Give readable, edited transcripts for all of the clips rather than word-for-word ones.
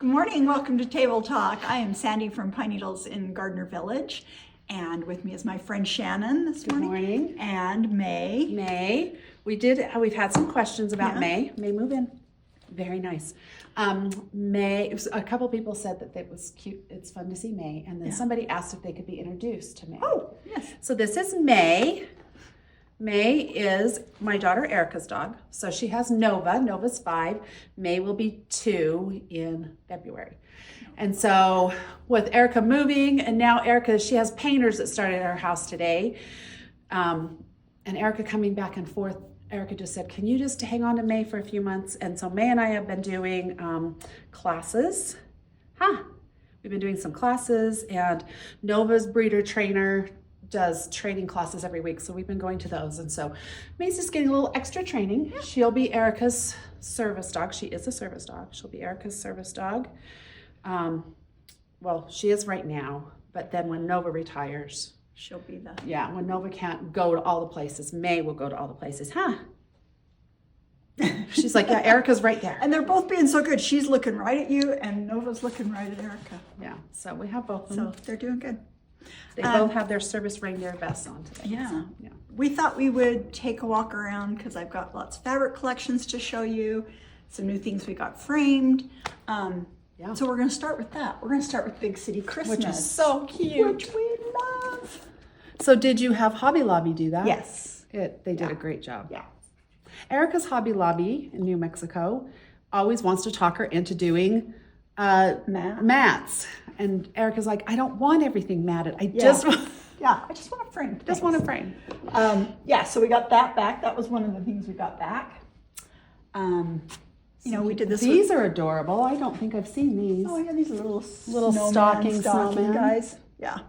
Good morning, welcome to Table Talk. I am Sandy from Pine Needles in Gardner Village, and with me is my friend Shannon this morning. Good morning. And May. May. We've had some questions about Yeah. May. May, move in. Very nice. May, a couple people said that it was cute. It's fun to see May. And then somebody asked if they could be introduced to May. Oh, yes. So this is May. May is my daughter Erica's dog. So she has Nova. Nova's 5. May will be 2 in February. And so with Erica moving, and now Erica, she has painters that started at our house today. And Erica coming back and forth, Erica just said, can you just hang on to May for a few months? And so May and I have been doing classes. We've been doing some classes, and Nova's breeder trainer does training classes every week, so we've been going to those. And so May's just getting a little extra training. She'll be Erica's service dog. She is a service dog. She'll be Erica's service dog. Well, she is right now, but then when Nova retires, She'll be the... yeah, when Nova can't go to all the places, May will go to all the places. She's like, yeah, Erica's right there. And they're both being so good. She's looking right at you, and Nova's looking right at Erica. Yeah, so we have both of So them. they're doing good. They both have their service reindeer vests on today. Yeah. So, yeah. We thought we would take a walk around because I've got lots of fabric collections to show you, some new things we got framed. So we're going to start with that. We're going to start with Big City Christmas. Which is so cute. Which we love. So did you have Hobby Lobby do that? Yes. They did a great job. Yeah. Erica's Hobby Lobby in New Mexico always wants to talk her into doing mats. And Erica's like, I don't want everything matted. I just want a frame. just want a frame. So we got that back. That was one of the things we got back. We did this. These are adorable. I don't think I've seen these. Oh yeah, these are little stocking snowman guys. Yeah.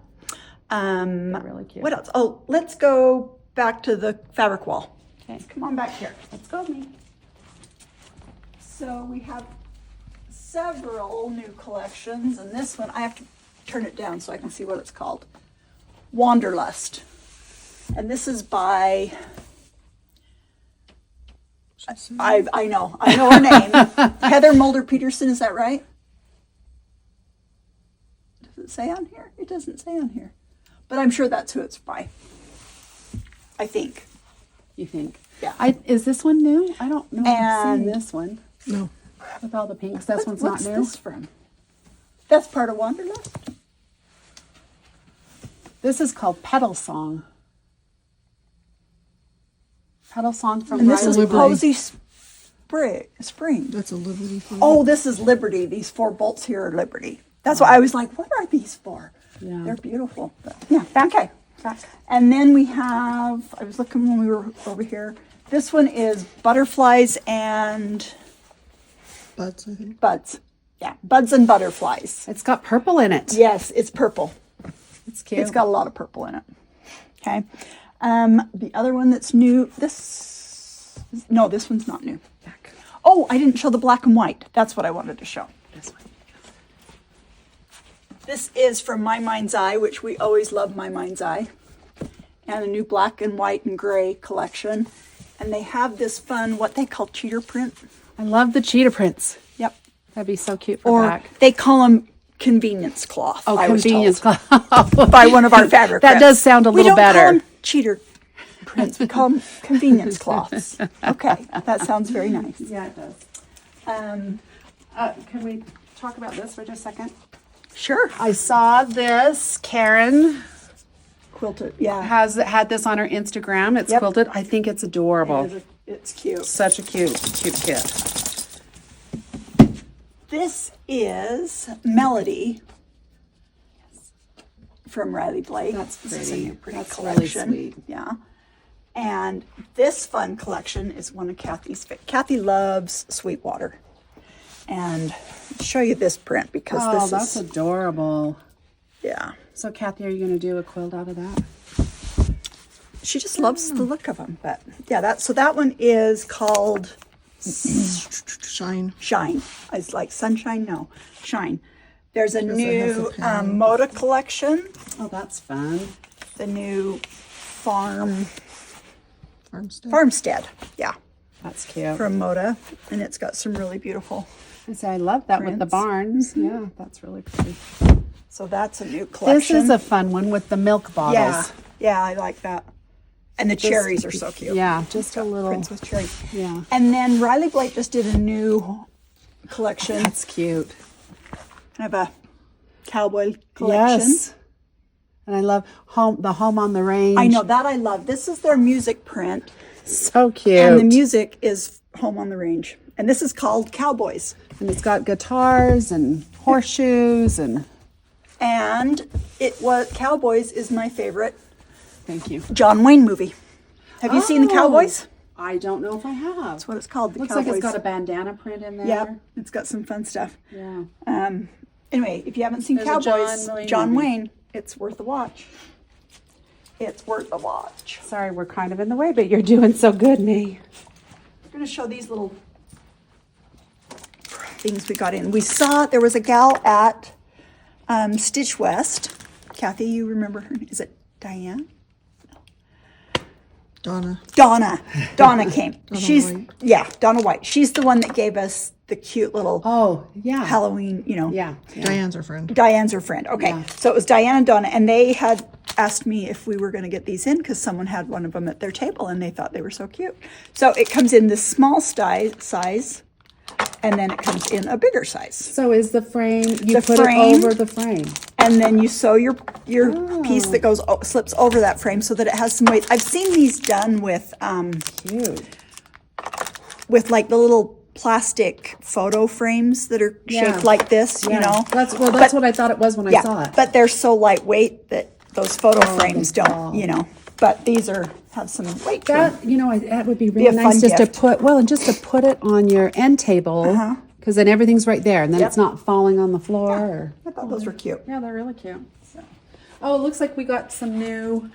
They're really cute. What else? Oh, let's go back to the fabric wall. Okay. Come on back here. Let's go with me. So we have several new collections, and this one I have to turn it down so I can see what it's called. Wanderlust, and this is by. I know her name. Heather Mulder Peterson. Is that right? Does it say on here? It doesn't say on here, but I'm sure that's who it's by. I think. You think? Yeah. Is this one new? I don't know. I've seen And- this one. No. With all the pinks. This one's What's not new. this from? That's part of Wanderlust. This is called Petal Song. Petal Song from And this is Liberty. Posy Spring. That's a Liberty flag. Oh, this is Liberty. These 4 bolts here are Liberty. That's why I was like, what are these for? Yeah. They're beautiful. But, yeah, okay. And then we have, I was looking when we were over here. This one is Butterflies and Buds, I think. Buds. Yeah, Buds and Butterflies. It's got purple in it. Yes, it's purple. It's cute. It's got a lot of purple in it. Okay. The other one that's new, this one's not new. back. Oh, I didn't show the black and white. That's what I wanted to show. This one. This is from My Mind's Eye, which we always love My Mind's Eye. And a new black and white and gray collection. And they have this fun, what they call cheater print. I love the cheetah prints. Yep. That'd be so cute for Or back. they call them convenience cloth. Oh, I was convenience told, cloth. by one of our fabric That reps. does sound a We little don't call better. them cheater prints. We call them convenience cloths. Okay, that sounds very nice. Yeah, it does. Um, Can we talk about this for just a second? sure. I saw this. Karen Quilted. Yeah. had this on her Instagram. It's Yep. quilted. I think it's adorable. It's cute. Such a cute kit. This is Melody from Riley Blake. That's This is a pretty. new pretty That's really collection. sweet. Yeah. And this fun collection is one of Kathy's. Kathy loves Sweetwater. And I'll show you this print because Oh, this that's is, adorable. yeah. So, Kathy, are you going to do a quilt out of that? She just loves the look of them. But yeah, that one is called Shine. Shine. It's like sunshine. No, Shine. There's a it has new a panel. Moda collection. Oh, that's fun. The new Farmstead. Farmstead. Yeah, That's cute. from Moda, and it's got some really beautiful I say I love that with the Prints. barns. Yeah, that's really pretty. So that's a new collection. This is a fun one with the milk bottles. yeah, yeah, I like that. And the cherries are so cute. Yeah, just a little. Prints with cherries. Yeah, And then Riley Blake just did a new collection, that's cute. kind of a cowboy collection. Yes. And I love the home on the range. I know that I love. This is their music print, So cute. and the music is Home on the Range, and this is called Cowboys. And it's got guitars and horseshoes and. And it was Cowboys is my favorite Thank you. John Wayne movie. Have you seen the Cowboys? I don't know if I have. That's what it's called. The Looks Cowboys. like it's got a bandana print in there. Yep, it's got some fun stuff. Yeah. Anyway, if you haven't seen There's a Cowboys, John Wayne John movie. Wayne, it's worth a watch. It's worth a watch. Sorry, we're kind of in the way, but you're doing so good, May. I'm going to show these little things we got in. We saw there was a gal at Stitch West. Kathy, you remember her? Is it Diane? Donna. Donna came. She's White. yeah, Donna White. She's the one that gave us the cute little Oh, yeah. Halloween, Yeah. Diane's her friend. Diane's her friend. Okay. Yeah. So it was Diane and Donna, and they had asked me if we were going to get these in because someone had one of them at their table and they thought they were so cute. So it comes in this small size, and then it comes in a bigger size. So is the frame, you The put frame- it over the frame. And then you sew your piece that goes slips over that frame so that it has some weight. I've seen these done with Cute. like the little plastic photo frames that are Yeah. shaped like this, Yeah. you know. That's But- what I thought it was when I saw it. But they're so lightweight that those photo frames they don't, fall. you know. But these have some weight to them. That, that would be a really nice fun just gift. to put, and just to put it on your end table, because then everything's right there, and then Yep. it's not falling on the floor. Or, I thought those were cute. yeah, they're really cute. Oh, it looks like we got some new.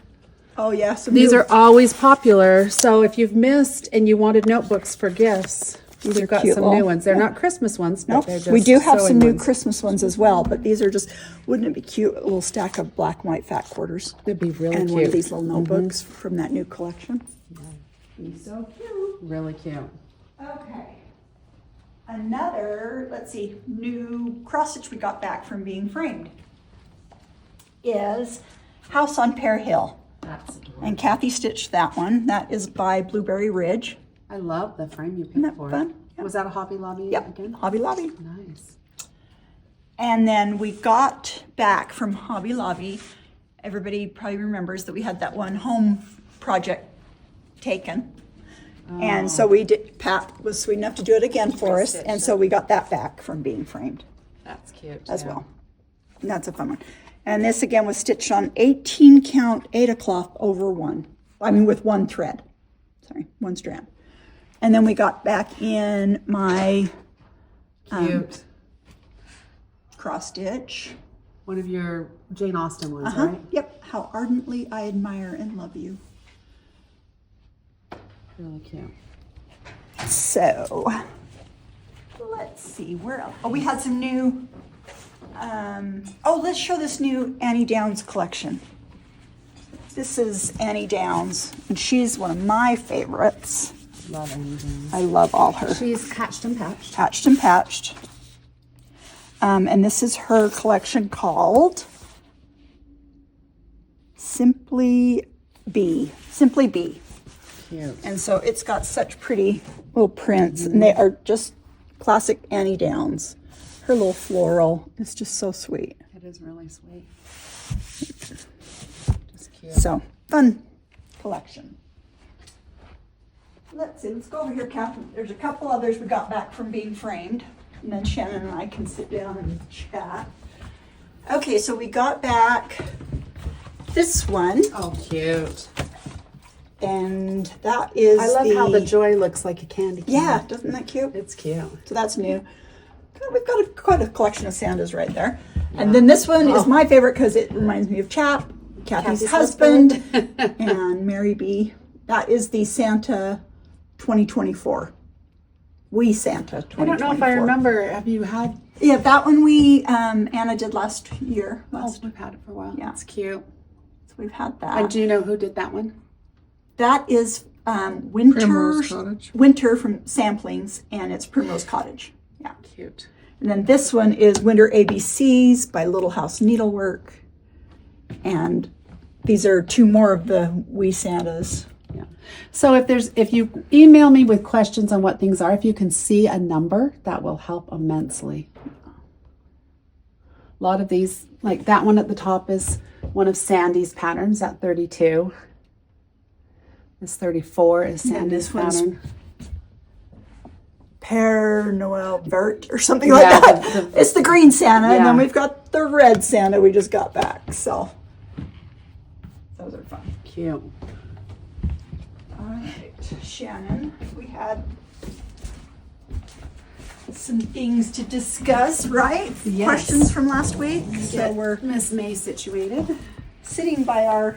Oh yeah, some These new- are always popular, so if you've missed and you wanted notebooks for gifts, These are we've got cute some little- new ones. They're not Christmas ones, but Nope. they're just We do have sewing some new ones. Christmas ones as well, but these are just. Wouldn't it be cute? A little stack of black and white fat quarters. They'd be really And cute. one of these little notebooks from that new collection. So cute. Really cute. Okay. Another, let's see, new cross stitch we got back from being framed is House on Pear Hill. That's adorable. And Kathy stitched that one. That is by Blueberry Ridge. I love the frame you Isn't picked that for fun? it. Yeah. Was that a Hobby Lobby again? Hobby Lobby. Nice. And then we got back from Hobby Lobby. Everybody probably remembers that we had that one home project taken. And so we did, Pat was sweet enough to do it again for us. And so we got that back from being framed That's cute. as well. And that's a fun one. And this again was stitched on 18 count Aida cloth over with one thread. Sorry, one strand. And then we got back in my Cute. cross stitch. One of your Jane Austen ones, right? Yep. How ardently I admire and love you. Really cute. So let's see where else. Oh, we had some new. Let's show this new Annie Downs collection. This is Annie Downs, and she's one of my favorites. Love anything. I love all her. She's patched and patched. Patched and patched. And this is her collection called Simply Bee. Simply Bee. Cute. And so it's got such pretty little prints, and they are just classic Annie Downs. Her little floral is just so sweet. It is really sweet. Just cute. So fun collection. Let's see, let's go over here, Catherine. There's a couple others we got back from being framed, and then Shannon and I can sit down and chat. Okay, so we got back this one, Oh, cute. and that is I love how the joy looks like a candy cane. yeah, doesn't that cute? It's cute. So that's new. We've got quite a collection of Santas right there. And then this one is my favorite because it reminds me of Chap, Kathy's husband, and Mary B. That is the Santa 2024. We Santa 2024. I don't know if I remember. Have you had? Yeah, that one we, Anna did last year. Oh, we've had it for a while. Yeah. It's cute. So we've had And that. do you know who did that one? That is Primrose Winter Cottage. Winter from Samplings, and it's Primrose Cottage. Yeah. Cute. And then this one is Winter ABCs by Little House Needlework. And these are 2 more of the Wee Santas. Yeah. So if you email me with questions on what things are, if you can see a number, that will help immensely. A lot of these, like that one at the top is one of Sandy's patterns at 32. This 34 is And Sandy's this one's pattern. Père Noël Vert or something Yeah, like that. the- It's the green Santa, and then Yeah. we've got the red Santa we just got back. So those are fun. Cute. All right, Shannon, we had some things to discuss, right? Yes. Questions from last week. So we're Miss May situated. sitting by our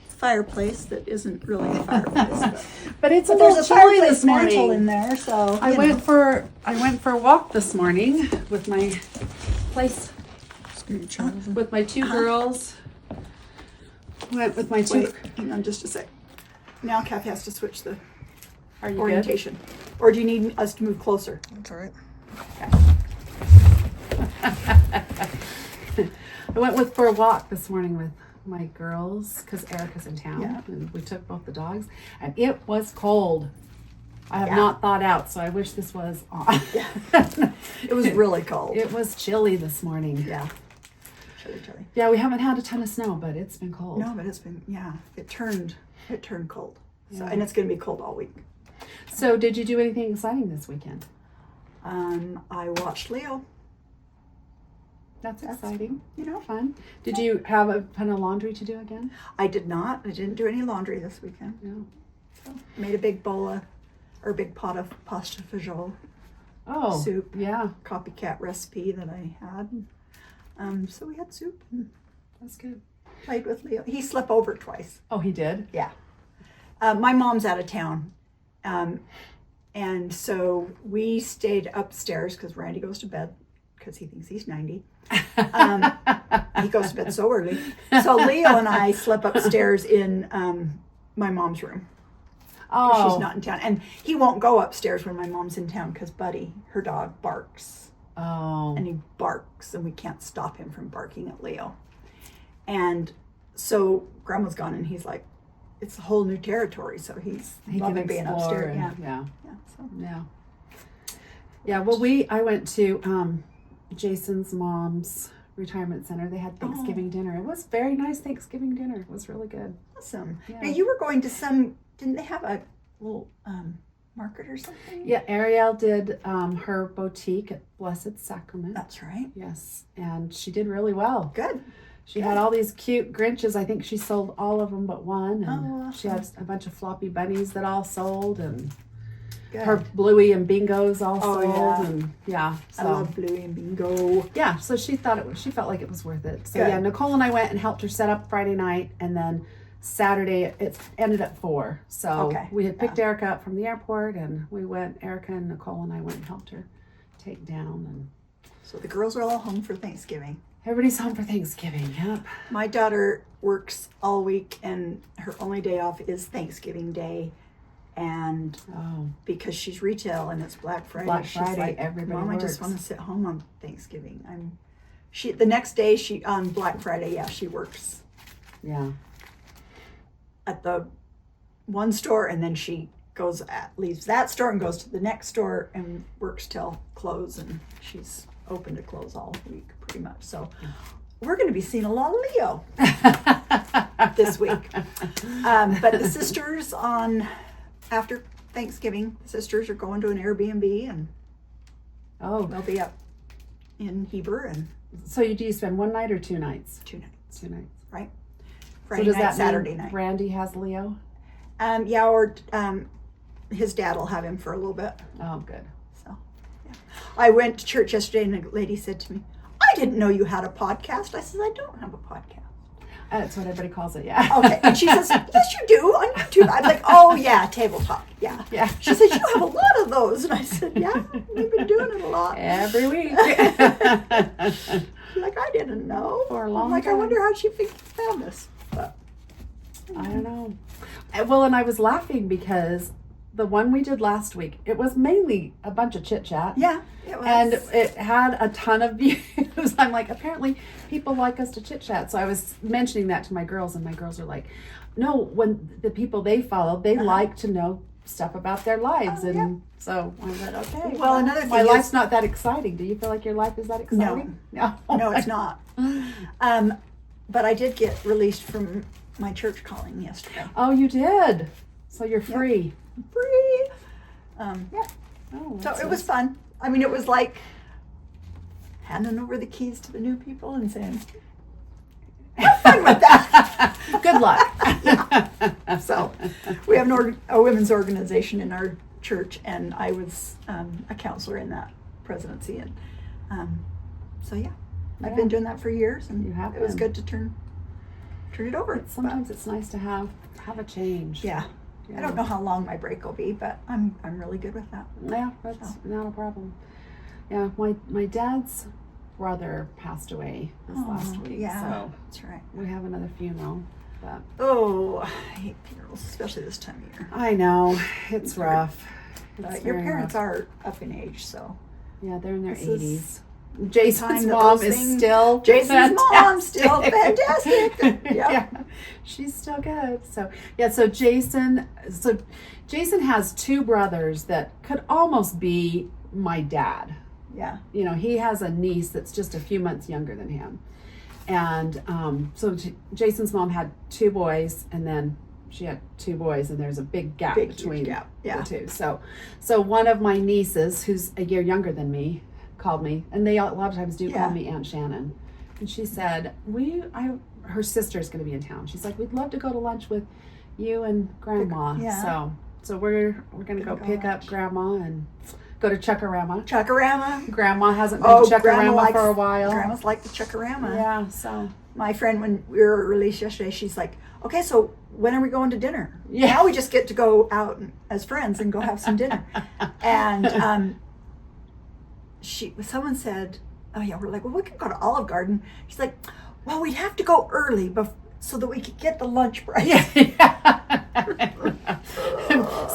fireplace that isn't really a fireplace, But it's a but there's little a chilly fireplace this mantle morning. in there. So I you went know. for a walk this morning with my place with my 2 girls. Went with my 2. Wait, hang on just a sec. Now Kathy has to switch the Are you good? orientation. Or do you need us to move closer? That's all right. I went for a walk this morning with my girls because Erica's in town, Yeah. and we took both the dogs, and it was cold. I have Yeah. not thawed out, so I wish this was on. It was really cold. It was chilly this morning. Yeah. Chilly, chilly. Yeah, we haven't had a ton of snow, but it's been cold. No, but it's been, yeah, it turned cold. So, Yeah. and it's going to be cold all week. So, did you do anything exciting this weekend? I watched Leo, That's exciting. you know. Fun. Did you have a ton of laundry to do again? I didn't do any laundry this weekend. No. So made a big big pot of pasta fagioli Oh, soup, yeah, copycat recipe that I had. So we had soup and that's good. played with Leo. He slept over twice. Oh, he did? Yeah. My mom's out of town. And so we stayed upstairs because Randy goes to bed because he thinks he's 90. He goes to bed so early. So Leo and I slept upstairs in my mom's room. Oh, She's not in town. And he won't go upstairs when my mom's in town because Buddy, her dog, barks. oh, And he barks and we can't stop him from barking at Leo. And so Grandma's gone and he's like, it's a whole new territory. So he's he can loving being explore. upstairs. And, Yeah. yeah, Yeah. So yeah, yeah. Well, I went to Jason's mom's retirement center. They had Thanksgiving dinner. It was very nice Thanksgiving dinner. It was really good. awesome. Yeah. Now you were going to didn't they have a little market or something? Yeah, Ariel did her boutique at Blessed Sacrament. That's right. Yes, and she did really well. Good. She had all these cute Grinches. I think she sold all of them but one. And Oh, she had a bunch of floppy bunnies that all sold, and Good. her Bluey and Bingos all Oh, sold. yeah. And yeah, I so love Bluey and Bingo. yeah, so she felt like it was worth it. So Good. yeah, Nicole and I went and helped her set up Friday night, and then Saturday it ended at 4. So Okay, we had picked Erica up from the airport, and we went. Erica and Nicole and I went and helped her take down, and So the girls are all home for Thanksgiving. everybody's home for Thanksgiving. Yep. My daughter works all week and her only day off is Thanksgiving Day. And Oh, because she's retail and it's Black Friday, Black she's Friday, like, everybody Mom, I just works." want to sit home on Thanksgiving. The next day on Black Friday, yeah, she works yeah. at the one store and then she leaves that store and goes to the next store and works till close, and she's open to close all week pretty much. So we're going to be seeing a lot of Leo this week. But the sisters after Thanksgiving, the sisters are going to an Airbnb and Oh, they'll be up in Heber and so do you spend one night or 2 nights? 2 nights, 2 nights. right? So Friday does night, that Saturday mean night. Randy has Leo? Yeah, or his dad will have him for a little bit. Oh, good. So, yeah. I went to church yesterday and a lady said to me, I didn't know you had a podcast. I said, I don't have a podcast. That's what everybody calls it. Yeah. Okay. And she says, yes, you do on YouTube. I'm like, oh, yeah, table talk. Yeah. Yeah. She said, you have a lot of those. And I said, yeah, we've been doing it a lot. Every week. She's like, I didn't know. For a I'm long like, I time. wonder how she found us. But I don't know. Well, and I was laughing because the one we did last week, it was mainly a bunch of chit chat. Yeah, it was. And it had a ton of views. I'm like, apparently people like us to chit chat. So I was mentioning that to my girls, and my girls are like, no, when the people they follow, they like to know stuff about their lives. Oh, and yeah. so I said, okay. Well, another my thing life's is- not that exciting. Do you feel like your life is that exciting? No. No, it's not. But I did get released from my church calling yesterday. Oh, you did. So you're free. Free. Yeah. Oh, So that's it was fun. I mean, it was like handing over the keys to the new people and saying, have fun with that. good luck. So we have a women's organization in our church, and I was a counselor in that presidency. And so, yeah, I've been doing that for years, and You have it was been. good to turn it over. Sometimes it's nice to have a change. Yeah. I don't know how long my break will be, but I'm really good with that. Yeah, that's not a problem. Yeah, my dad's brother passed away this last week, Yeah, so that's right. we have another funeral. But Oh, I hate funerals, especially this time of year. I know it's rough. But your parents are up in age, so Yeah, they're in their This is 80s. time Jason's that mom those is things- still Jason's mom still fantastic. fantastic. Yeah, she's still good. So yeah, so Jason has two brothers that could almost be my dad. Yeah. You know, he has a niece that's just a few months younger than him. And so Jason's mom had two boys, and then she had two boys, and there's a big gap Big, huge between gap, yeah. the two. So one of my nieces, who's a year younger than me, called me, and they a lot of times do Yeah. call me Aunt Shannon. And she said, her sister's going to be in town. She's like, we'd love to go to lunch with you and Grandma. Yeah. So we're going to go pick up Grandma and go to Chuckarama. Chuckarama. Grandma hasn't been to Grandma Chuckarama likes, for a while. Grandma's like the Chuckarama. Yeah, so My friend, when we were released yesterday, she's like, okay, so when are we going to dinner? Yeah. Now we just get to go out as friends and go have some dinner. And someone said, oh yeah, we're like, well, we could go to Olive Garden. She's like, well, we'd have to go early so that we could get the lunch break.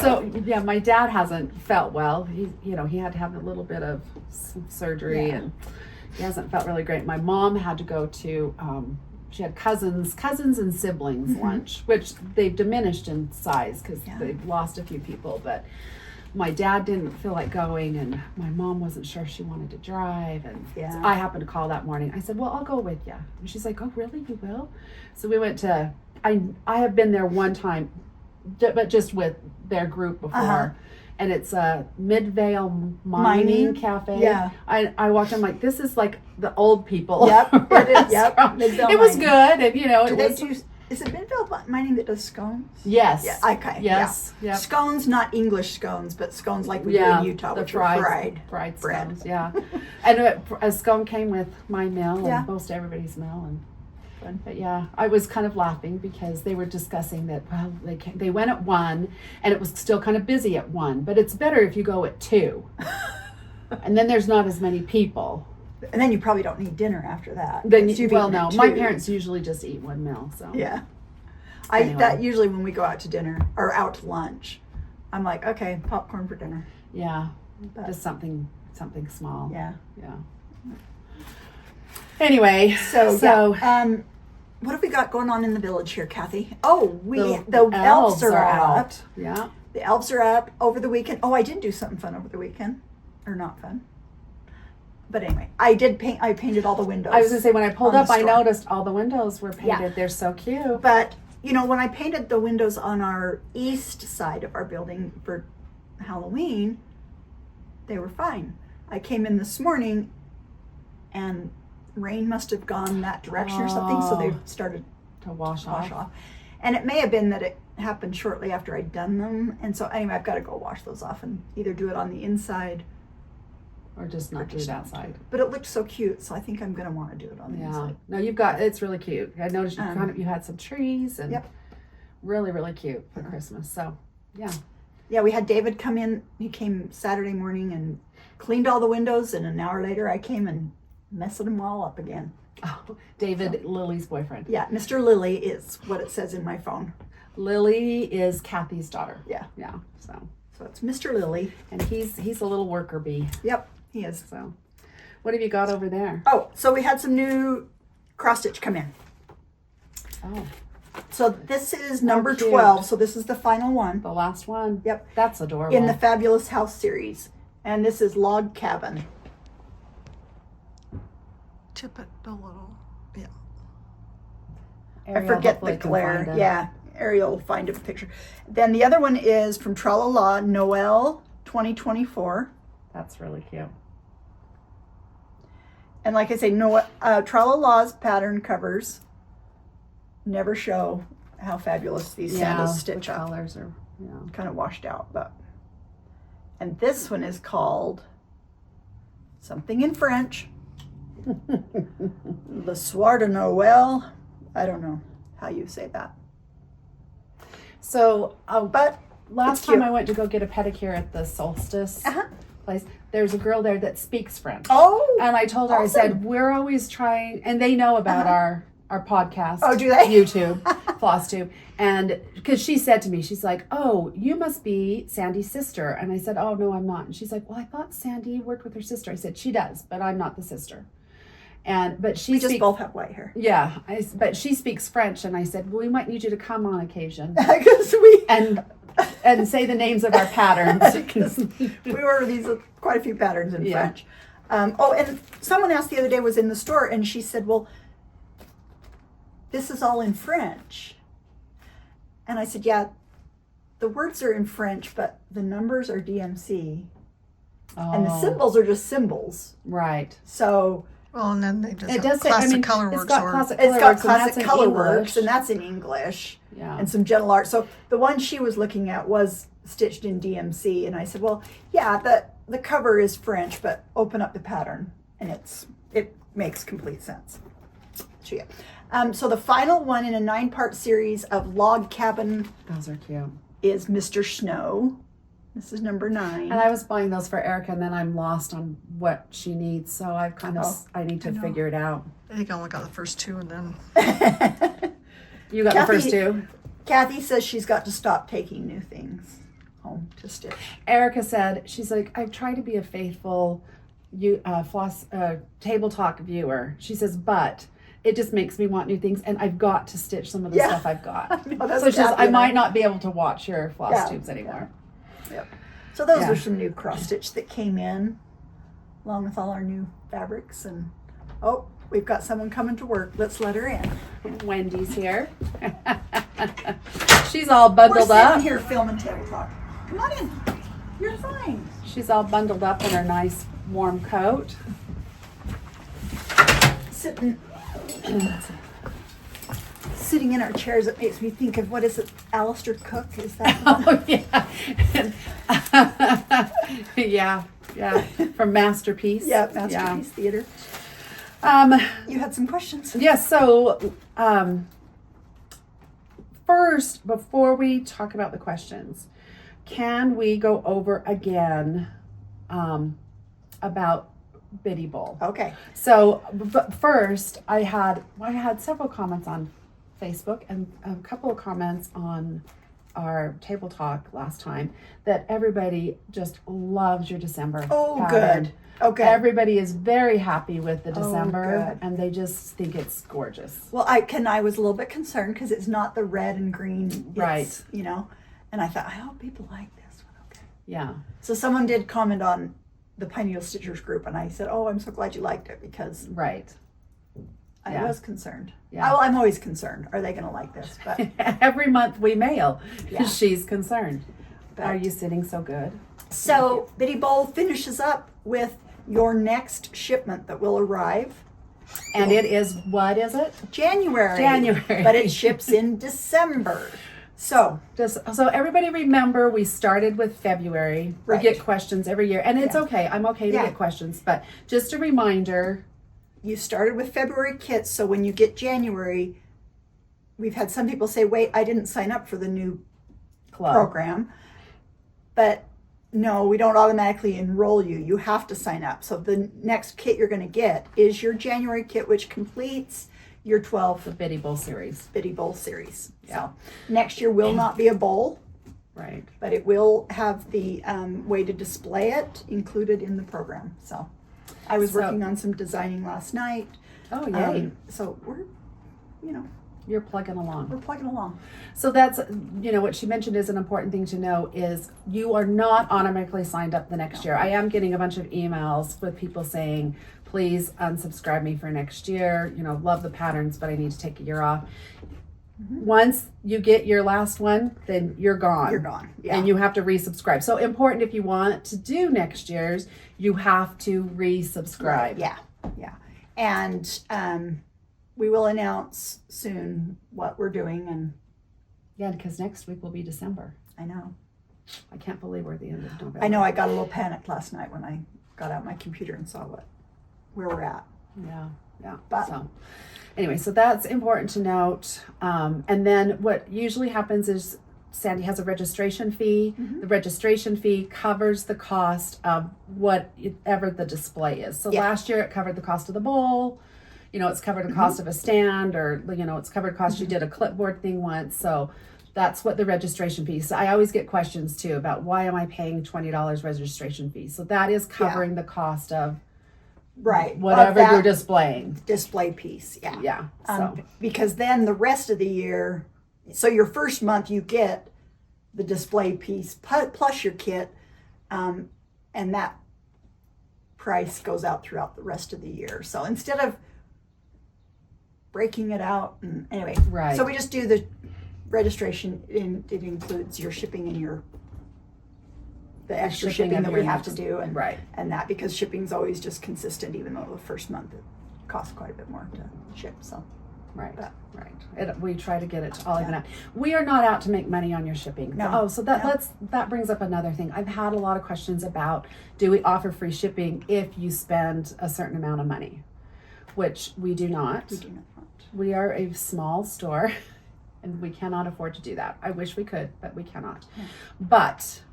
So yeah, my dad hasn't felt well. He had to have a little bit of surgery, Yeah. and he hasn't felt really great. My mom had to go to she had cousins and siblings lunch, which they've diminished in size because Yeah. they've lost a few people, but my dad didn't feel like going, and my mom wasn't sure she wanted to drive, and Yeah. so I happened to call that morning. I said, well, I'll go with you. And she's like, oh really, you will? So we went to, I have been there one time, but just with their group before. Uh-huh. And it's a Midvale Mining? Mining Cafe. Yeah. I walked in like, this is like the old people. Yep, it is, yep, restaurant. Midvale It was Mining. good, and Do it they was, do, is it Midvale Mining that does scones? yes. Yeah, okay. Yes. Yeah. Yep. Scones, not English scones, but scones like we do Yeah, in Utah, the which are fried bread. bread. Yeah, and a scone came with my meal Yeah. and most everybody's meal, and Fun. but yeah, I was kind of laughing because they were discussing that. Well, they went at 1, and it was still kind of busy at 1, but it's better if you go at 2, and then there's not as many people. And then you probably don't need dinner after that. Then You've well, eaten no, at my 2. parents usually just eat one meal. So Yeah. I eat Anyway. that usually when we go out to dinner or out to lunch. I'm like, okay, popcorn for dinner. yeah, But, just something small. yeah. Yeah. Anyway, So, yeah. What have we got going on in the village here, Kathy? Oh, the elves are up. Yeah. The elves are up over the weekend. Oh, I did do something fun over the weekend. Or not fun. But anyway, I painted all the windows. I was gonna say, when I pulled on up, the I store. noticed all the windows were painted. Yeah. They're so cute. But, when I painted the windows on our east side of our building for Halloween, they were fine. I came in this morning and rain must have gone that direction or something, so they started To wash to wash off. off. And it may have been that it happened shortly after I'd done them. And so anyway, I've got to go wash those off and either do it on the inside Or just not do just it not outside. But it looked so cute, so I think I'm going to want to do it on the Yeah. inside. No, it's really cute. I noticed you had some trees and Yep. really, really cute for Christmas. So yeah. Yeah, we had David come in. He came Saturday morning and cleaned all the windows, and an hour later I came and messed them all up again. Oh, David, Lily's boyfriend. Yeah, Mr. Lily is what it says in my phone. Lily is Kathy's daughter. Yeah. Yeah. So So it's Mr. Lily. And he's a little worker bee. Yep, he is. So, what have you got over there? Oh, so we had some new cross stitch come in. Oh, So this is number cute. 12. So this is the final one the last one. Yep. That's adorable. in the Fabulous House series. And this is Log Cabin. Tip it a little. Yeah. I Ariel forget hopefully the can glare. find it. Yeah, Ariel will find a picture. Then the other one is from Tralala Noel 2024. That's really cute. And like I say, Tralala's pattern covers never show how fabulous these sandals stitch the up. colors are, Kind of washed out, but. And this one is called something in French. Le Soir de Noël. I don't know how you say that. So, But last it's time cute. I went to go get a pedicure at the Solstice Uh-huh. place, there's a girl there that speaks French. Oh, And I told her, I awesome. said, we're always trying, and they know about our podcast. Oh, do they? YouTube, FlossTube. And because she said to me, she's like, oh, you must be Sandy's sister. And I said, oh, no, I'm not. And she's like, well, I thought Sandy worked with her sister. I said, she does, but I'm not the sister. But she we just speaks, both have white hair. yeah, but she speaks French. And I said, well, we might need you to come on occasion Because we and say the names of our patterns. we order these quite a few patterns in Yeah. French. And someone asked the other day, was in the store, and she said, well, this is all in French. And I said, yeah, the words are in French, but the numbers are DMC. And the Oh, symbols are just symbols. right. So Well, and then they just It have does say, classic I mean, color it's works got or classic it's got colorworks, and classic that's in color English. works, and that's in English. Yeah. And some gentle art. So the one she was looking at was stitched in DMC. And I said, well, yeah, the cover is French, but open up the pattern and it makes complete sense. So yeah. So the final one in a 9-part series of Log Cabin Those are cute. is Mr. Snow. This is number 9. And I was buying those for Erica, and then I'm lost on what she needs, so I've kind of Oh, I need to know. figure it out. I think I only got the first two and then You got the first two. Kathy says she's got to stop taking new things home to stitch. Erica said she's like, I've tried to be a faithful table talk viewer. She says, but it just makes me want new things, and I've got to stitch some of the Yeah. stuff I've got. know, that's So she says, Kathy I and might not be able to watch your floss Yeah, tubes anymore. Yep. So those Yeah. are some new cross stitch that came in, along with all our new fabrics. And oh, we've got someone coming to work. Let's let her in. Wendy's here. She's all We're bundled sitting up. here filming Table Talk. Come on in. You're fine. She's all bundled up in her nice warm coat. Sitting in our chairs, it makes me think of, what is it, Alistair Cook? Is that? Oh yeah. yeah. From Masterpiece. Yeah, Masterpiece Theater. Yeah. You had some questions. Yes, so first, before we talk about the questions, can we go over again about Biddy Bowl? Okay. So, but first, I had several comments on Facebook and a couple of comments on our table talk last time that everybody just loves your December Oh, pattern. good. Okay. Everybody is very happy with the December, good. and they just think it's gorgeous. Well, I was a little bit concerned because it's not the red and green. It's, Right. You know, and I thought, I hope people like this one. Okay. Yeah. So someone did comment on the Pine Needle Stitchers group, and I said, oh, I'm so glad you liked it, because Right. I Yeah. was concerned. Yeah. Well, I'm always concerned. Are they going to like this? But Every month we mail. Yeah. She's concerned. But- Are you sitting so good? so Biddy Bowl finishes up with your next shipment that will arrive And it is, what is it? January. January. But it ships in December. So So everybody remember, we started with February. We Right. get questions every year, and it's Yeah. okay. I'm okay to Yeah. get questions, but just a reminder. you started with February kits. So when you get January, we've had some people say, wait, I didn't sign up for the new Club. program. But no, we don't automatically enroll you. You have to sign up. So the next kit you're going to get is your January kit, which completes your 12 The Biddy Bowl series. Biddy Bowl series. So next year will not be a bowl. Right. But it will have the way to display it included in the program. So I was So- working on some designing last night. Oh, yay. So we're, You're plugging along. we're plugging along. So that's, what she mentioned is an important thing to know is you are not automatically signed up the next year. I am getting a bunch of emails with people saying, please unsubscribe me for next year. Love the patterns, but I need to take a year off. Once you get your last one, then you're gone. You're gone. Yeah. And you have to resubscribe. So important if you want to do next year's, you have to resubscribe. Yeah. And we will announce soon what we're doing. And Yeah, because next week will be December. I know. I can't believe we're at the end of November. I know I got a little panicked last night when I got out my computer and saw where we're at. Yeah. But- So anyway, so that's important to note. And then what usually happens is Sandy has a registration fee. The registration fee covers the cost of whatever the display is. So Yeah. last year it covered the cost of the bowl. It's covered the cost of a stand, or it's covered cost. You did a clipboard thing once, so that's what the registration fee. So I always get questions too about why am I paying $20 registration fee? So that is covering the cost of Right. whatever of that you're displaying. display piece. Yeah. Yeah. So Because then the rest of the year, so your first month you get the display piece plus your kit, and that price goes out throughout the rest of the year. So instead of breaking it out, and anyway, Right. So we just do the registration. It includes your shipping and the extra shipping of that your we have to next- do, and right. and that because shipping's always just consistent, even though the first month it costs quite a bit more to ship. So. Right, But- right. We try to get it all even out. We are not out to make money on your shipping. No. So No. that brings up another thing. I've had a lot of questions about, do we offer free shipping if you spend a certain amount of money? Which we do not. We do not. We are a small store and we cannot afford to do that. I wish we could, but we cannot. But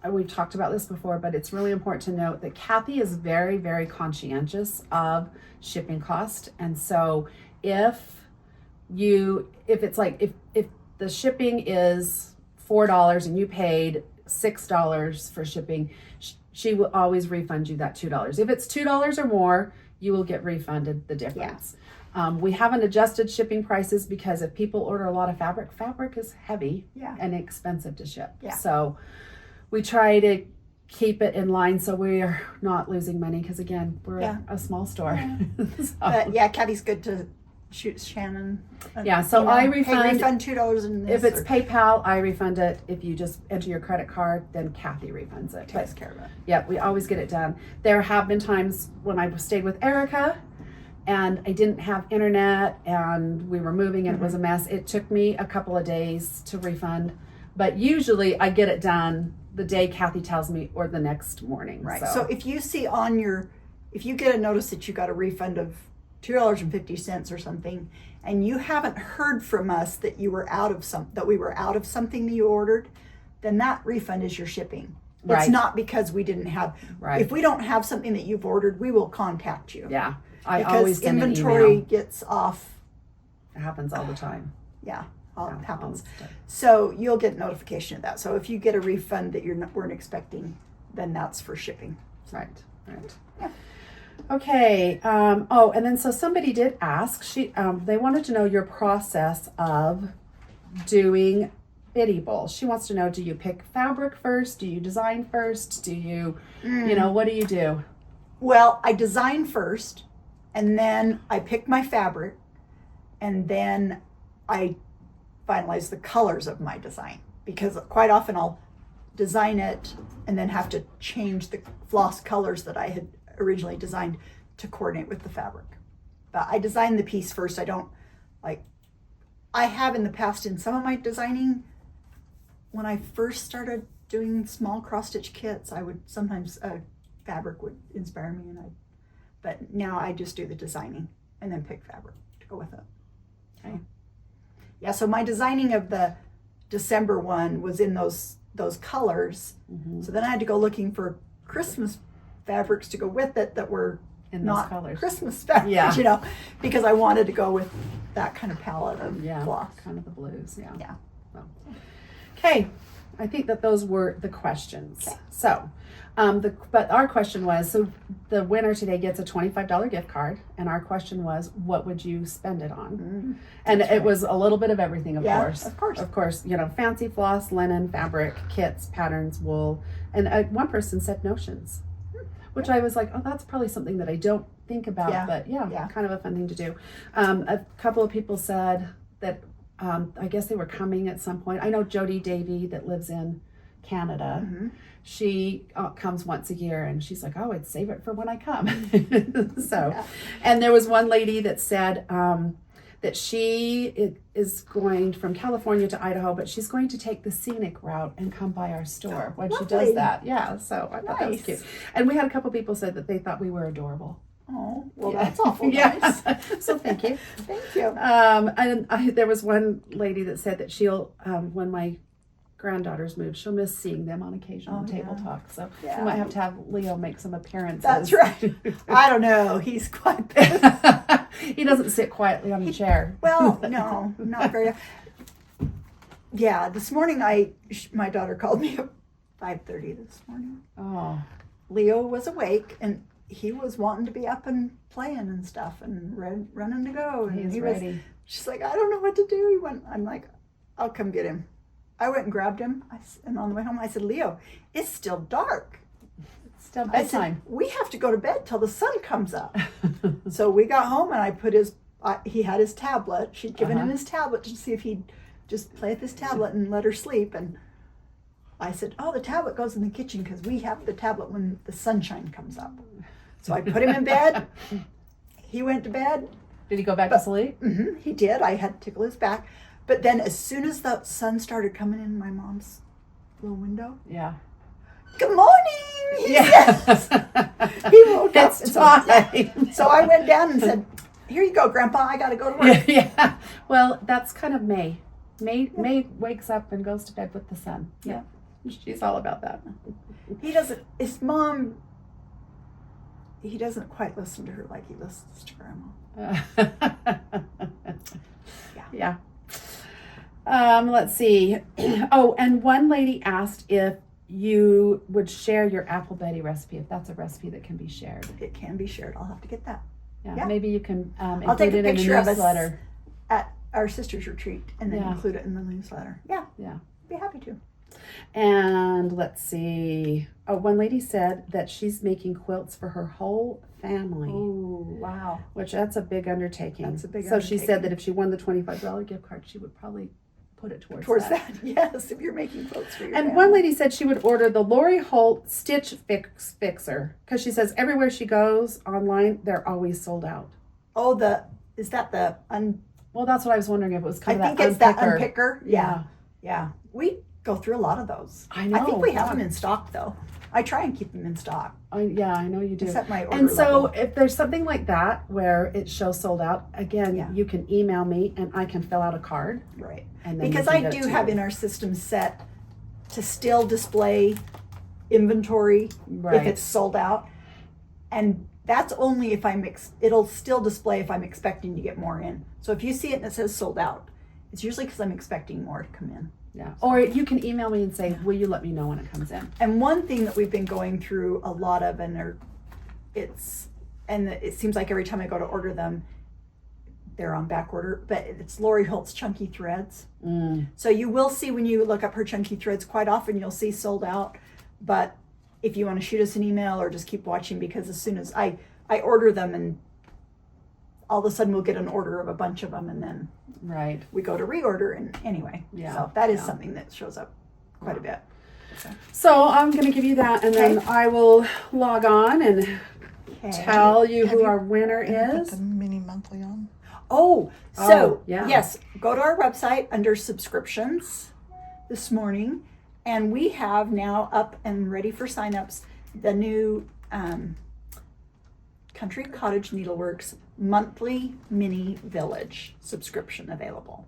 we've talked about this before, but it's really important to note that Kathy is very, very conscientious of shipping cost. And so if the shipping is $4 and you paid $6 for shipping, she will always refund you that $2. If it's $2 or more, you will get refunded the difference. We haven't adjusted shipping prices because if people order a lot of fabric is heavy Yeah. and expensive to ship. Yeah. So we try to keep it in line so we are not losing money because again, we're Yeah. a small store. So- But yeah, Kathy's good to shoot Shannon. Yeah, so I hey, refund- refund $2 and if this it's or PayPal, I refund it. If you just enter your credit card, then Kathy refunds it. takes care of it. Yeah, we always get it done. There have been times when I stayed with Erica and I didn't have internet and we were moving and it was a mess. It took me a couple of days to refund, but usually I get it done the day Kathy tells me or the next morning. Right. So if you see if you get a notice that you got a refund of $2.50 or something, and you haven't heard from us that we were out of something that you ordered, then that refund is your shipping. Right. It's not because we didn't have. Right. If we don't have something that you've ordered, we will contact you. yeah, I Because always send an inventory email. gets off. It happens all the time. Yeah, Yeah, it happens. all the time. So you'll get notification of that. So if you get a refund that weren't expecting, then that's for shipping. Right. Yeah. Okay. And then so somebody did ask. They wanted to know your process of doing Biddy Bowl. She wants to know: do you pick fabric first? Do you design first? Do you, what do you do? Well, I design first, and then I pick my fabric, and then I finalize the colors of my design. Because quite often I'll design it and then have to change the floss colors that I had originally designed to coordinate with the fabric. But I design the piece first. I have in the past in some of my designing, when I first started doing small cross-stitch kits, I would sometimes fabric would inspire me, but now I just do the designing and then pick fabric to go with it. Okay. Yeah, so my designing of the December one was in those colors. So then I had to go looking for Christmas fabrics to go with it that were In those not colors. Christmas fabrics, Yeah. because I wanted to go with that kind of palette of Yeah. cloth. Kind of the blues. Yeah. Yeah. Okay. I think that those were the questions. So, but our question was, so the winner today gets a $25 gift card, and our question was, what would you spend it on? And it was a little bit of everything, of Yeah, course. of course. Of course, fancy floss, linen, fabric, kits, patterns, wool. And one person said notions, which I was like, oh, that's probably something that I don't think about, Yeah, but yeah. kind of a fun thing to do. A couple of people said that I guess they were coming at some point. I know Jody Davy that lives in Canada. Mm-hmm. She comes once a year, and she's like, oh, I'd save it for when I come. And there was one lady that said that she is going from California to Idaho, but she's going to take the scenic route and come by our store when she lovely. does that. Yeah, so I thought that was Nice. cute. And we had a couple people said that they thought we were adorable. Oh, well, Yeah. that's awful nice. So thank you. Thank you. And there was one lady that said that she'll, when my granddaughters move, she'll miss seeing them on occasion on table talk. So Yeah. we might have to have Leo make some appearances. That's right. I don't know. He's quite. He doesn't sit quietly on a chair. Well, no, not very. Yeah, this morning my daughter called me at 5:30 this morning. Oh, Leo was awake and he was wanting to be up and playing and stuff and running to go. And he's he ready. She's like, I don't know what to do. He went. I'm like, I'll come get him. I went and grabbed him. And on the way home, I said, Leo, it's still dark. It's still I said, bedtime. we have to go to bed till the sun comes up. So we got home and I put he had his tablet. She'd given him his tablet to see if he'd just play with his tablet and let her sleep. And I said, oh, the tablet goes in the kitchen because we have the tablet when the sunshine comes up. So I put him in bed. He went to bed. Did he go back to sleep? He did. I had to tickle his back. But then as soon as the sun started coming in my mom's little window, Yeah. good morning, he Yeah. says. He woke up. It's and time. So I went down and said, here you go, Grandpa. I got to go to work. Yeah. Well, that's kind of May. May wakes up and goes to bed with the sun. Yeah. She's all about that. He doesn't, his mom, he doesn't quite listen to her like he listens to Grandma. Yeah. Let's see. Oh, and one lady asked if you would share your Apple Betty recipe, if that's a recipe that can be shared. It can be shared. I'll have to get that Yeah. Maybe you can I'll include take a it in picture a of us newsletter. at our sister's retreat and then Yeah. include it in the newsletter. Yeah, Yeah. be happy to. And let's see. Oh, one lady said that she's making quilts for her whole family. Oh, wow. Which that's a big undertaking. That's a big So she said undertaking. that if she won the $25 gift card, she would probably put it Towards that, yes, if you're making quilts for your And family. one lady said she would order the Lori Holt Stitch Fixer because she says everywhere she goes online, they're always sold out. Oh, is that the Well, that's what I was wondering if it was I kind of think that it's that unpicker. unpicker. Yeah. Yeah. We go through a lot of those. I know. I think we have Yeah. them in stock though. I try and keep them in stock. Yeah, I know you do. It's at my order And so level. if there's something like that where it shows sold out, again, Yeah. you can email me and I can fill out a card. Right. And then Because you can I get it do to have you. in our system set to still display inventory if Right. it's sold out. And that's only if it'll still display if I'm expecting to get more in. So if you see it and it says sold out, it's usually because I'm expecting more to come in. Yeah. Or you can email me and say, will you let me know when it comes in? And one thing that we've been going through a lot of, it seems like every time I go to order them, they're on back order, but it's Lori Holt's Chunky Threads. So you will see when you look up her Chunky Threads, quite often you'll see sold out. But if you want to shoot us an email or just keep watching, because as soon as I order them and all of a sudden we'll get an order of a bunch of them and then Right. we go to reorder and anyway. Yeah, So that is yeah. something that shows up quite a bit. So I'm going to give you that and then Okay. I will log on and Okay. tell you Have who you- our winner Put is. the mini monthly on. Oh, so Oh, yeah. yes, go to our website under subscriptions this morning, and we have now up and ready for signups the new Country Cottage Needleworks monthly mini village subscription available.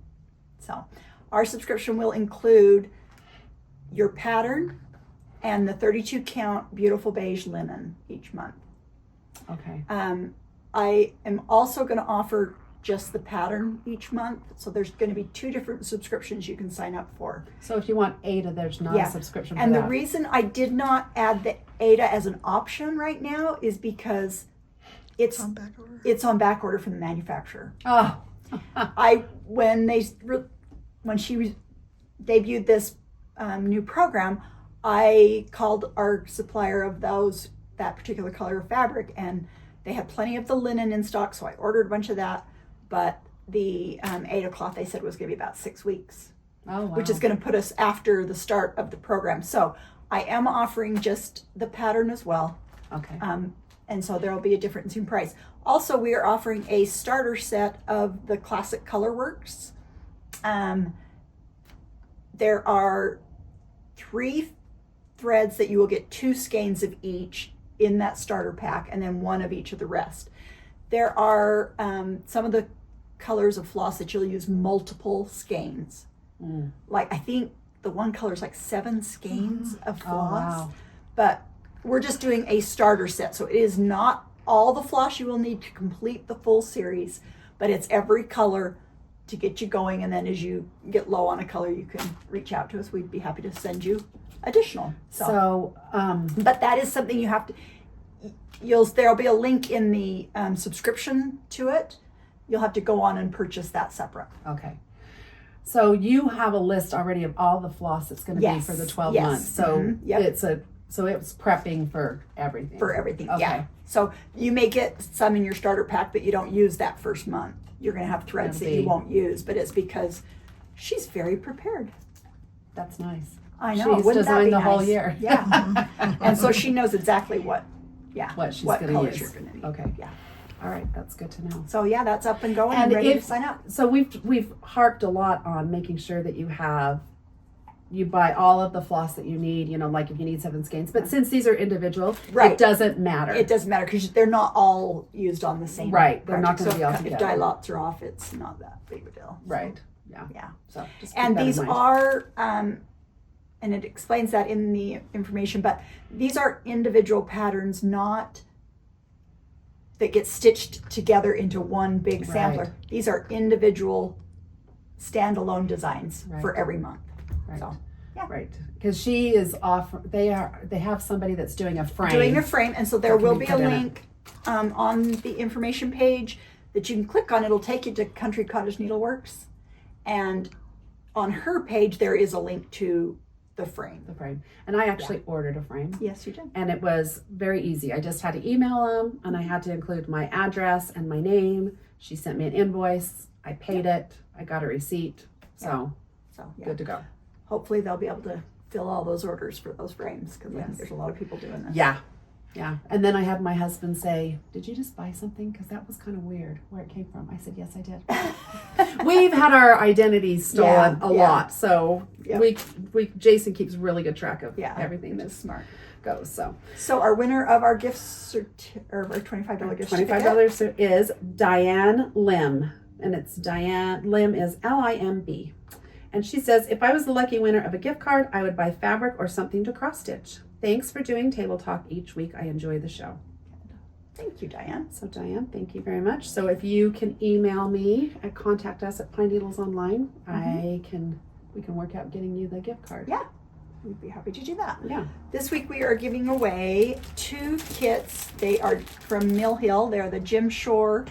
So our subscription will include your pattern and the 32 count beautiful beige linen each month. Okay. I am also going to offer just the pattern each month. So there's going to be 2 different subscriptions you can sign up for. So if you want Ada, there's not a subscription for And that. the reason I did not add the Ada as an option right now is because it's On back order. on back order from the manufacturer. Oh, When she debuted this new program, I called our supplier of that particular color of fabric, and they had plenty of the linen in stock, so I ordered a bunch of that. But the Ada cloth, they said, was going to be about 6 weeks, wow. which is going to put us after the start of the program. So I am offering just the pattern as well. Okay. And so there will be a difference in price. Also, we are offering a starter set of the classic Colorworks. There are 3 threads that you will get 2 skeins of each in that starter pack, and then 1 of each of the rest. There are some of the colors of floss that you'll use multiple skeins. Like, I think the one color is like 7 skeins of floss. wow. But we're just doing a starter set, so it is not all the floss you will need to complete the full series, but it's every color to get you going. And then as you get low on a color, you can reach out to us. We'd be happy to send you additional. But that is something you have to, there'll be a link in the subscription to it. You'll have to go on and purchase that separate. Okay. So you have a list already of all the floss that's going to be Yes, for the 12 yes. months. So Mhm, yep. it's prepping for everything. For everything, Okay. yeah. So you may get some in your starter pack, but you don't use that first month. You're going to have threads It'll that you be- won't use, but it's because she's very prepared. That's nice. I know. She's Wouldn't that designed be the whole nice? year. Yeah. And so she knows exactly what What she's going to colors use. you're going to need. Okay. Yeah. All right. That's good to know. So yeah, that's up and going and And ready to if- sign up. So we've harped a lot on making sure that you buy all of the floss that you need, like if you need 7 skeins. But since these are individual, Right. it doesn't matter. It doesn't matter because they're not all used on the same. Right, they're not project. gonna So be all if together. dye lots are off, it's not that big of a deal. Right. Yeah. Yeah. So just keep And that in these mind. are, and it explains that in the information, but these are individual patterns, not that get stitched together into one big sampler. Right. These are individual standalone designs for Right. every month. Right. So yeah. Right. Because she is they have somebody that's doing a frame. Doing a frame, and so there That can will be be a put in it. link on the information page that you can click on. It'll take you to Country Cottage Needleworks, and on her page there is a link to the frame. the frame. And I actually ordered a frame. Yes, you did. And it was very easy. I just had to email them, and I had to include my address and my name. She sent me an invoice. I paid it. I got a receipt. So So yeah, good to go. hopefully they'll be able to fill all those orders for those frames because I Yes. think there's a lot of people doing this. Yeah. Yeah. And then I had my husband say, "Did you just buy something? Because that was kind of weird where it came from." I said, "Yes, I did." We've had our identities stolen a yeah. lot. So Yeah. we Jason keeps really good track of everything which that is smart. goes. So So our winner of our or our $25 gift certificate. $25 is Diane Lim. And it's Diane Lim is LIMB. And she says, "If I was the lucky winner of a gift card, I would buy fabric or something to cross stitch. Thanks for doing Table Talk each week. I enjoy the show." Thank you, Diane. So Diane, thank you very much. So if you can email me and contact us at Pine Needles Online, we can work out getting you the gift card. Yeah, we'd be happy to do that. Yeah. This week we are giving away 2 kits. They are from Mill Hill. They're the Jim Shore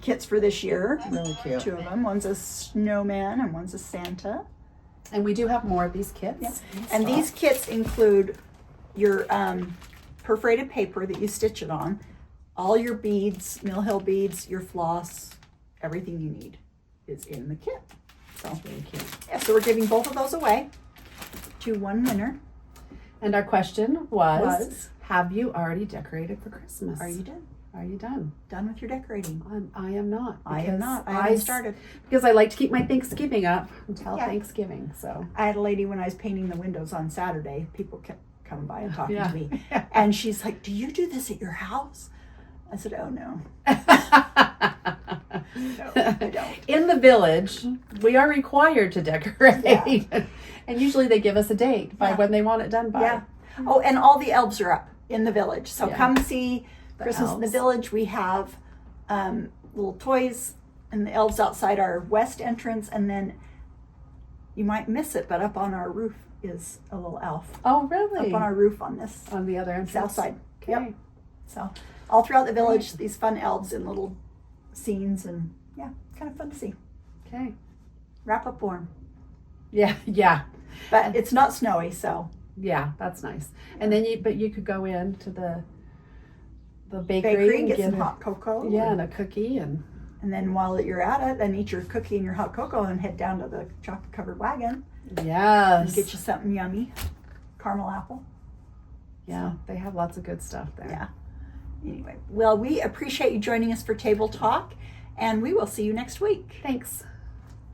kits for this year. Really cute. 2 of them. One's a snowman and one's a Santa. And we do have more of these kits. Yes. And these kits include your perforated paper that you stitch it on, all your beads, Mill Hill beads, your floss, everything you need is in the kit. So, Really cute. yeah, so we're giving both of those away to one winner. And our question was, Was? have you already decorated for Christmas? Are you done? Are you done? Done with your decorating? I am not. I am because not. I haven't started. Because I like to keep my Thanksgiving up until Yeah. Thanksgiving. So I had a lady when I was painting the windows on Saturday. People kept coming by and talking Yeah. to me. And she's like, "Do you do this at your house?" I said, "Oh, no. No, I don't." in the village, we are required to decorate. Yeah. And usually they give us a date by Yeah. when they want it done by. Yeah. Oh, and all the elves are up in the village. So Yeah. come see The Christmas in the elves. Village. We have little toys and the elves outside our west entrance, and then you might miss it, but up on our roof is a little elf. Oh, really? Up on our roof on this On the other entrance? south side. Okay. Yep. So all throughout the village, these fun elves in little scenes, and yeah, kind of fun to see. Okay. Wrap up warm, Yeah, yeah. but it's not snowy, so Yeah, that's nice. And then you could go into the bakery, bakery, and get some a, hot cocoa. yeah, and a cookie and And while you're at it, then eat your cookie and your hot cocoa and head down to the chocolate covered wagon yes. and get you something yummy. Caramel apple. Yeah, they have lots of good stuff there. Yeah. Anyway, well, we appreciate you joining us for Table Talk, and we will see you next week. Thanks.